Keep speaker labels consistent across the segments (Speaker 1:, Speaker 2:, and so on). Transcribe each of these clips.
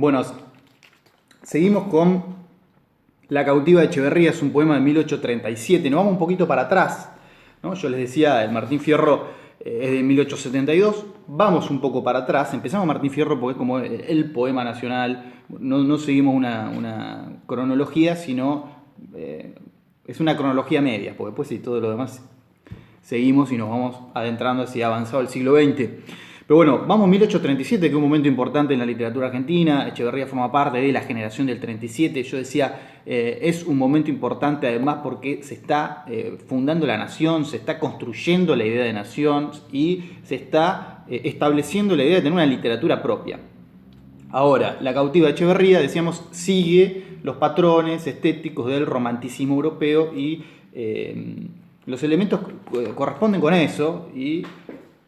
Speaker 1: Bueno, seguimos con La cautiva de Echeverría, es un poema de 1837. Nos vamos un poquito para atrás, ¿no? Yo les decía, el Martín Fierro es de 1872. Vamos un poco para atrás. Empezamos Martín Fierro porque es como el poema nacional. No seguimos una cronología, sino es una cronología media, porque después todo lo demás seguimos y nos vamos adentrando hacia avanzado el siglo XX. Pero bueno, vamos a 1837, que es un momento importante en la literatura argentina. Echeverría forma parte de la generación del 37. Yo decía, es un momento importante además porque se está fundando la nación, se está construyendo la idea de nación y se está estableciendo la idea de tener una literatura propia. Ahora, La cautiva de Echeverría, decíamos, sigue los patrones estéticos del romanticismo europeo y los elementos corresponden con eso, y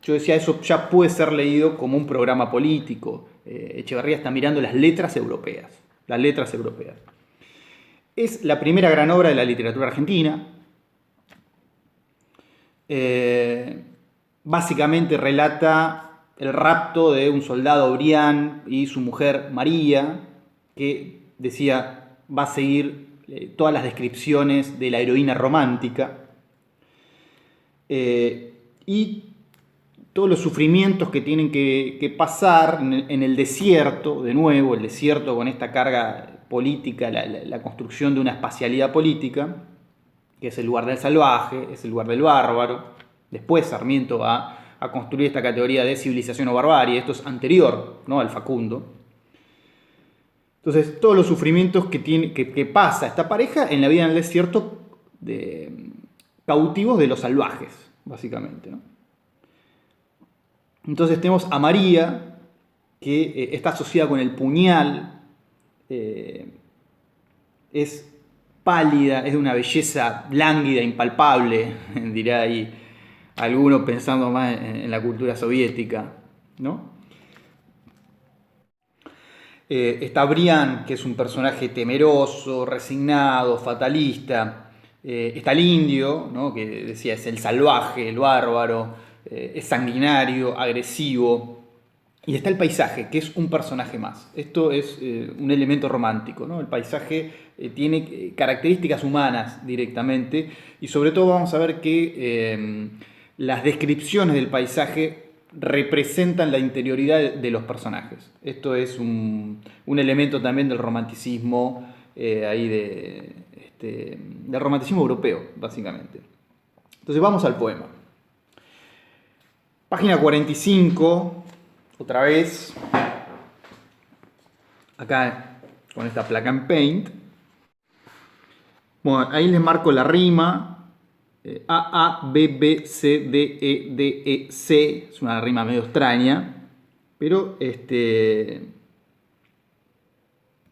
Speaker 1: yo decía, eso ya puede ser leído como un programa político. Echeverría está mirando las letras europeas. Las letras europeas. Es la primera gran obra de la literatura argentina. Básicamente relata el rapto de un soldado, Brián, y su mujer María, que decía va a seguir todas las descripciones de la heroína romántica. Y todos los sufrimientos que tienen que pasar en el desierto, de nuevo, el desierto con esta carga política, la construcción de una espacialidad política, que es el lugar del salvaje, es el lugar del bárbaro. Después Sarmiento va a construir esta categoría de civilización o barbarie. Esto es anterior, ¿no?, al Facundo. Entonces, todos los sufrimientos que pasa esta pareja en la vida en el desierto, cautivos de los salvajes, básicamente, ¿no? Entonces tenemos a María, que está asociada con el puñal, es pálida, es de una belleza lánguida, impalpable, dirá ahí alguno pensando más en la cultura soviética, ¿no? Está Brián, que es un personaje temeroso, resignado, fatalista. Está el indio, ¿no?, que decía es el salvaje, el bárbaro, es sanguinario, agresivo. Y está el paisaje, que es un personaje más. Esto es un elemento romántico, ¿no? El paisaje tiene características humanas directamente, y sobre todo vamos a ver que las descripciones del paisaje representan la interioridad de los personajes. Esto es un elemento también del romanticismo, del romanticismo europeo, básicamente. Entonces vamos al poema. Página 45, otra vez, acá con esta placa en Paint. Bueno, ahí les marco la rima. A, A, B, B, C, D, E, D, E, C. Es una rima medio extraña. Pero,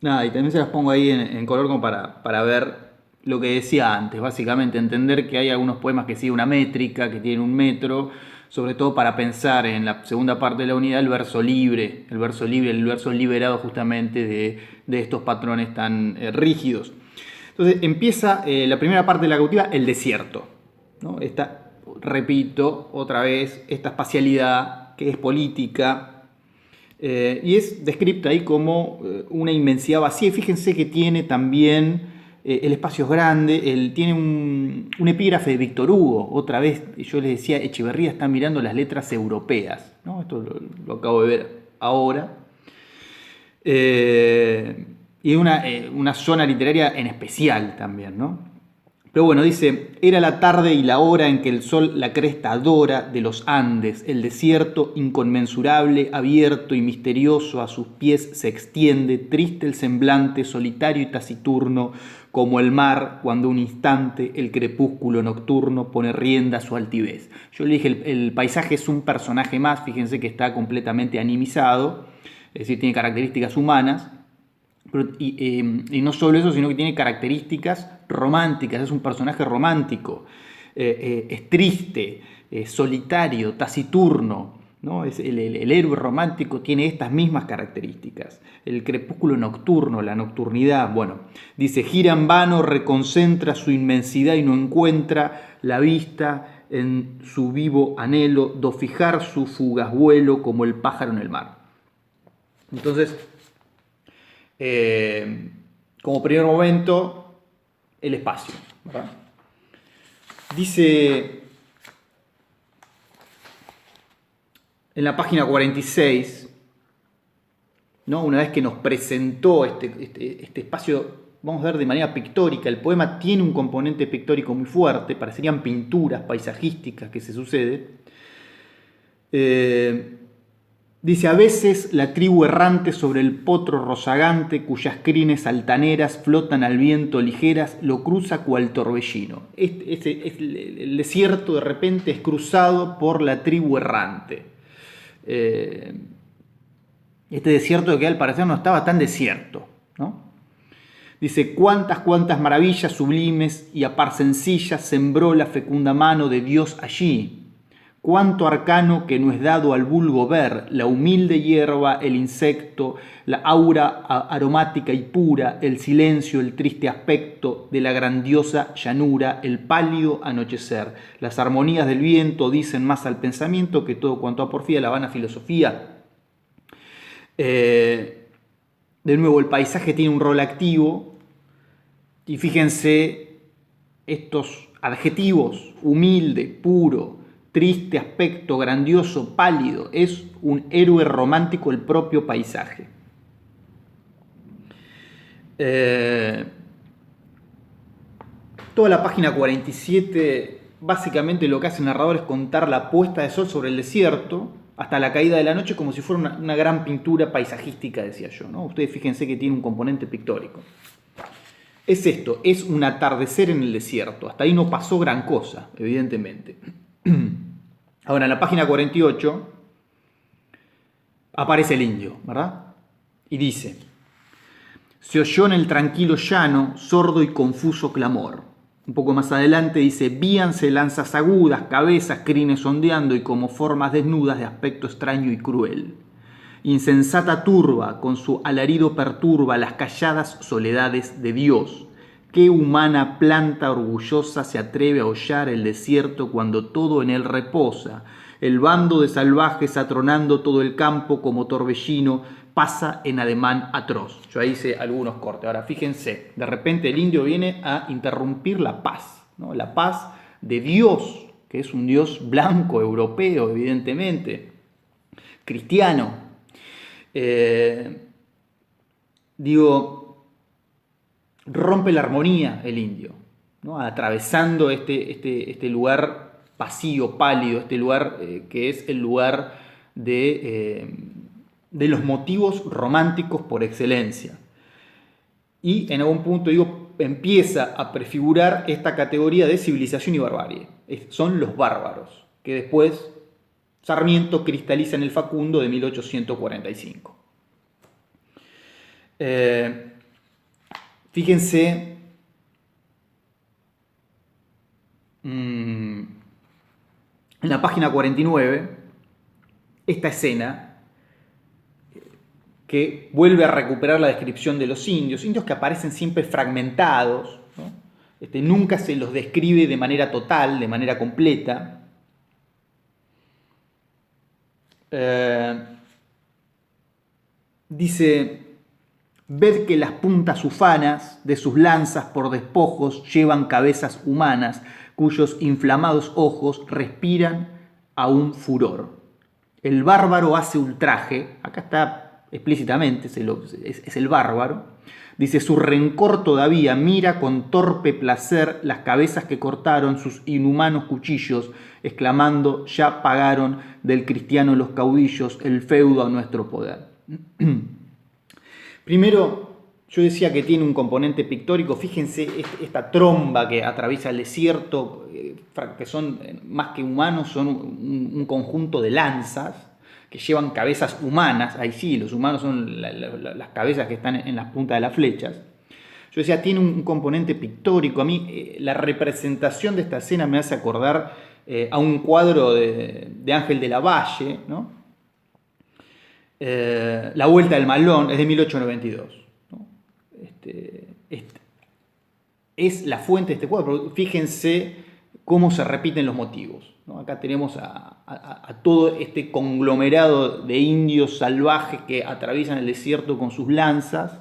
Speaker 1: nada, y también se las pongo ahí en color como para ver lo que decía antes. Básicamente entender que hay algunos poemas que siguen una métrica, que tienen un metro. Sobre todo para pensar en la segunda parte de la unidad, el verso libre, el verso liberado justamente de estos patrones tan rígidos. Entonces empieza la primera parte de la cautiva, el desierto, ¿no? Repito otra vez, esta espacialidad que es política, y es descrita ahí como una inmensidad vacía. Y fíjense que tiene también, el espacio es grande, tiene un epígrafe de Víctor Hugo. Otra vez, yo les decía, Echeverría está mirando las letras europeas, ¿no? Esto lo acabo de ver ahora. Y una zona literaria en especial también, ¿no? Pero bueno, dice, era la tarde y la hora en que el sol la cresta adora de los Andes, el desierto inconmensurable, abierto y misterioso a sus pies se extiende, triste el semblante, solitario y taciturno, como el mar cuando un instante el crepúsculo nocturno pone rienda a su altivez. Yo le dije, el paisaje es un personaje más, fíjense que está completamente animizado, es decir, tiene características humanas. Y no solo eso, sino que tiene características románticas, es un personaje romántico, es triste, solitario, taciturno, ¿no? El héroe romántico tiene estas mismas características. El crepúsculo nocturno, la nocturnidad, bueno, dice, gira en vano, reconcentra su inmensidad y no encuentra la vista en su vivo anhelo, do fijar su fugaz vuelo como el pájaro en el mar. Entonces, Como primer momento, el espacio, ¿verdad? Dice en la página 46, ¿no? Una vez que nos presentó este espacio, vamos a ver de manera pictórica, el poema tiene un componente pictórico muy fuerte, parecerían pinturas paisajísticas que se sucede. Dice, a veces la tribu errante sobre el potro rozagante, cuyas crines altaneras flotan al viento ligeras, lo cruza cual torbellino. El desierto de repente es cruzado por la tribu errante. Este desierto que al parecer no estaba tan desierto, ¿no? Dice, cuántas maravillas sublimes y a par sencillas sembró la fecunda mano de Dios allí. Cuánto arcano que no es dado al vulgo ver, la humilde hierba, el insecto, la aura aromática y pura, el silencio, el triste aspecto de la grandiosa llanura, el pálido anochecer. Las armonías del viento dicen más al pensamiento que todo cuanto a porfía la vana filosofía. De nuevo, el paisaje tiene un rol activo y fíjense estos adjetivos: humilde, puro, triste aspecto, grandioso, pálido. Es un héroe romántico el propio paisaje. Toda la página 47, básicamente lo que hace el narrador es contar la puesta de sol sobre el desierto hasta la caída de la noche, como si fuera una gran pintura paisajística, decía yo, ¿no? Ustedes fíjense que tiene un componente pictórico. Es esto, es un atardecer en el desierto. Hasta ahí no pasó gran cosa, evidentemente. Ahora, en la página 48 aparece el indio, ¿verdad? Y dice, se oyó en el tranquilo llano sordo y confuso clamor. Un poco más adelante dice, víanse lanzas agudas, cabezas, crines ondeando y como formas desnudas de aspecto extraño y cruel. Insensata turba, con su alarido perturba las calladas soledades de Dios. ¿Qué humana planta orgullosa se atreve a hollar el desierto cuando todo en él reposa? El bando de salvajes atronando todo el campo como torbellino pasa en ademán atroz. Yo ahí hice algunos cortes. Ahora fíjense, de repente el indio viene a interrumpir la paz, ¿no? La paz de Dios, que es un Dios blanco, europeo, evidentemente, cristiano. Rompe la armonía el indio, ¿no? Atravesando este lugar vacío, pálido, este lugar que es el lugar de los motivos románticos por excelencia. Y en algún punto, empieza a prefigurar esta categoría de civilización y barbarie. Son los bárbaros, que después Sarmiento cristaliza en el Facundo de 1845. Fíjense en la página 49 esta escena que vuelve a recuperar la descripción de los indios que aparecen siempre fragmentados, ¿no? Nunca se los describe de manera total, de manera completa. Dice, ved que las puntas ufanas de sus lanzas por despojos llevan cabezas humanas, cuyos inflamados ojos respiran aún furor. El bárbaro hace ultraje, acá está explícitamente, es el bárbaro. Dice, su rencor todavía mira con torpe placer las cabezas que cortaron sus inhumanos cuchillos, exclamando, ya pagaron del cristiano los caudillos el feudo a nuestro poder. Primero, yo decía que tiene un componente pictórico. Fíjense esta tromba que atraviesa el desierto, que son más que humanos, son un conjunto de lanzas que llevan cabezas humanas. Ahí sí, los humanos son las cabezas que están en las puntas de las flechas. Yo decía, tiene un componente pictórico. A mí la representación de esta escena me hace acordar a un cuadro de Ángel de la Valle, ¿no? La Vuelta del Malón, es de 1892. ¿no? Es la fuente de este cuadro. Fíjense cómo se repiten los motivos, ¿no? Acá tenemos a todo este conglomerado de indios salvajes que atraviesan el desierto con sus lanzas,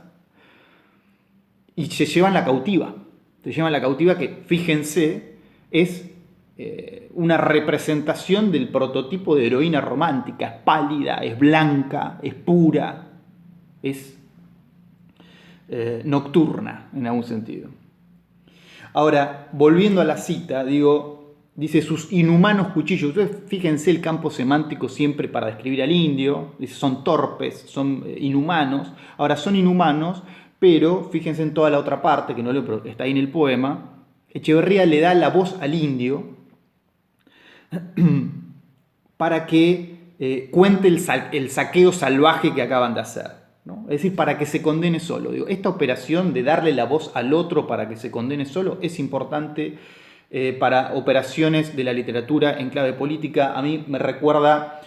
Speaker 1: y se llevan la cautiva. Se llevan la cautiva que, fíjense, es una representación del prototipo de heroína romántica. Es pálida, es blanca, es pura, es nocturna en algún sentido. Ahora, volviendo a la cita, dice sus inhumanos cuchillos. Ustedes fíjense el campo semántico siempre para describir al indio. Dice, son torpes, son inhumanos. Ahora, son inhumanos, pero fíjense en toda la otra parte, que no leo, pero está ahí en el poema. Echeverría le da la voz al indio para que cuente el saqueo salvaje que acaban de hacer, ¿no? Es decir, para que se condene solo. Esta operación de darle la voz al otro para que se condene solo es importante para operaciones de la literatura en clave política. A mí me recuerda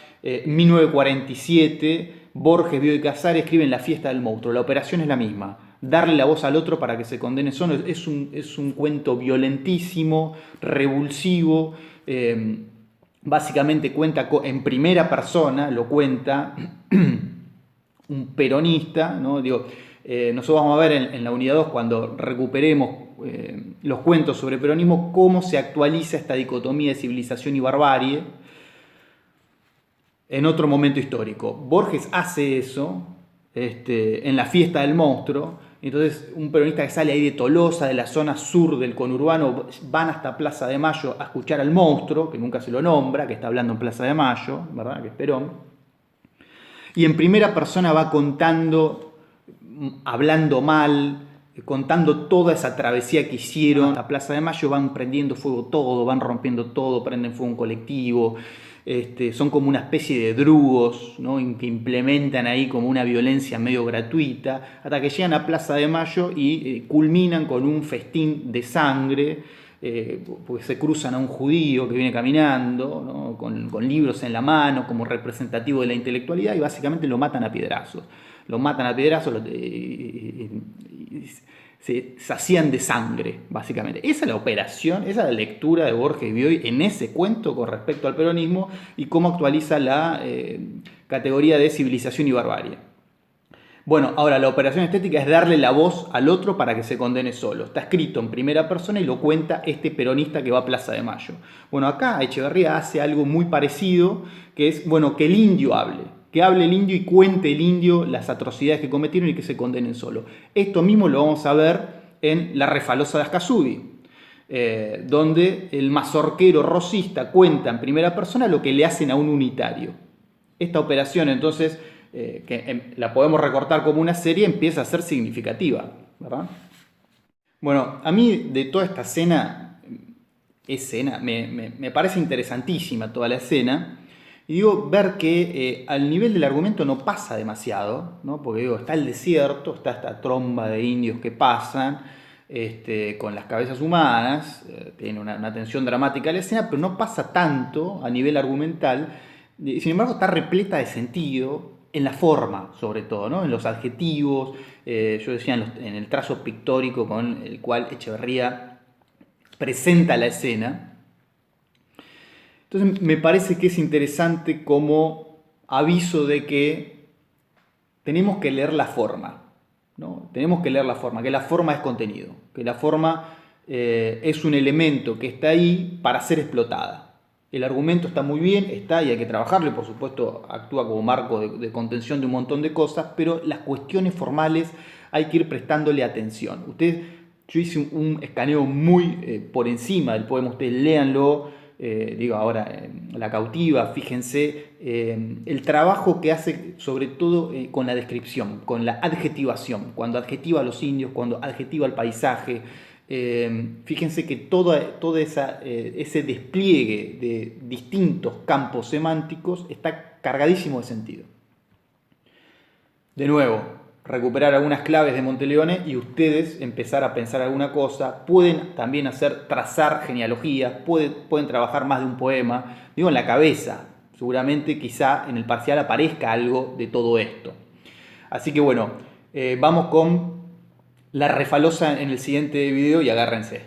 Speaker 1: 1947, Borges, Bioy Casares escriben La fiesta del monstruo. La operación es la misma. Darle la voz al otro para que se condene solo es un cuento violentísimo, revulsivo. Básicamente cuenta en primera persona, lo cuenta un peronista, ¿no? Nosotros vamos a ver en la unidad 2, cuando recuperemos los cuentos sobre peronismo, cómo se actualiza esta dicotomía de civilización y barbarie en otro momento histórico. Borges hace eso en La fiesta del monstruo. Entonces, un peronista que sale ahí de Tolosa, de la zona sur del conurbano, van hasta Plaza de Mayo a escuchar al monstruo, que nunca se lo nombra, que está hablando en Plaza de Mayo, ¿verdad? Que es Perón. Y en primera persona va contando, hablando mal, contando toda esa travesía que hicieron. Hasta Plaza de Mayo van prendiendo fuego todo, van rompiendo todo, prenden fuego un colectivo. Son como una especie de drugos, ¿no? Que implementan ahí como una violencia medio gratuita, hasta que llegan a Plaza de Mayo y culminan con un festín de sangre, porque se cruzan a un judío que viene caminando, ¿no? con libros en la mano como representativo de la intelectualidad, y básicamente lo matan a piedrazos. Lo matan a piedrazos se sacían de sangre, básicamente. Esa es la operación, esa es la lectura de Borges y Bioy en ese cuento con respecto al peronismo y cómo actualiza la categoría de civilización y barbarie. Bueno, ahora la operación estética es darle la voz al otro para que se condene solo. Está escrito en primera persona y lo cuenta este peronista que va a Plaza de Mayo. Bueno, acá Echeverría hace algo muy parecido, que es, bueno, que el indio hable. Que hable el indio y cuente el indio las atrocidades que cometieron y que se condenen solo. Esto mismo lo vamos a ver en La refalosa de Ascasubi, donde el mazorquero rosista cuenta en primera persona lo que le hacen a un unitario. Esta operación, entonces, que la podemos recortar como una serie, empieza a ser significativa, ¿verdad? Bueno, a mí de toda esta escena me parece interesantísima toda la escena. Y ver que al nivel del argumento no pasa demasiado, ¿no? Porque está el desierto, está esta tromba de indios que pasan con las cabezas humanas, tiene una tensión dramática la escena, pero no pasa tanto a nivel argumental. Sin embargo, está repleta de sentido en la forma, sobre todo, ¿no? En los adjetivos, yo decía en el trazo pictórico con el cual Echeverría presenta la escena. Entonces me parece que es interesante como aviso de que tenemos que leer la forma, ¿no? Tenemos que leer la forma, que la forma es contenido, que la forma es un elemento que está ahí para ser explotada. El argumento está muy bien, está y hay que trabajarlo y por supuesto actúa como marco de contención de un montón de cosas, pero las cuestiones formales hay que ir prestándole atención. Yo hice un escaneo muy por encima del poema, ustedes léanlo. Ahora, La cautiva, fíjense el trabajo que hace sobre todo con la descripción, con la adjetivación, cuando adjetiva a los indios, cuando adjetiva al paisaje. Fíjense que todo ese despliegue de distintos campos semánticos está cargadísimo de sentido. De nuevo, recuperar algunas claves de Monteleone y ustedes empezar a pensar alguna cosa. Pueden también trazar genealogías, pueden trabajar más de un poema. En la cabeza, seguramente quizá en el parcial aparezca algo de todo esto. Así que bueno, vamos con La refalosa en el siguiente video y agárrense.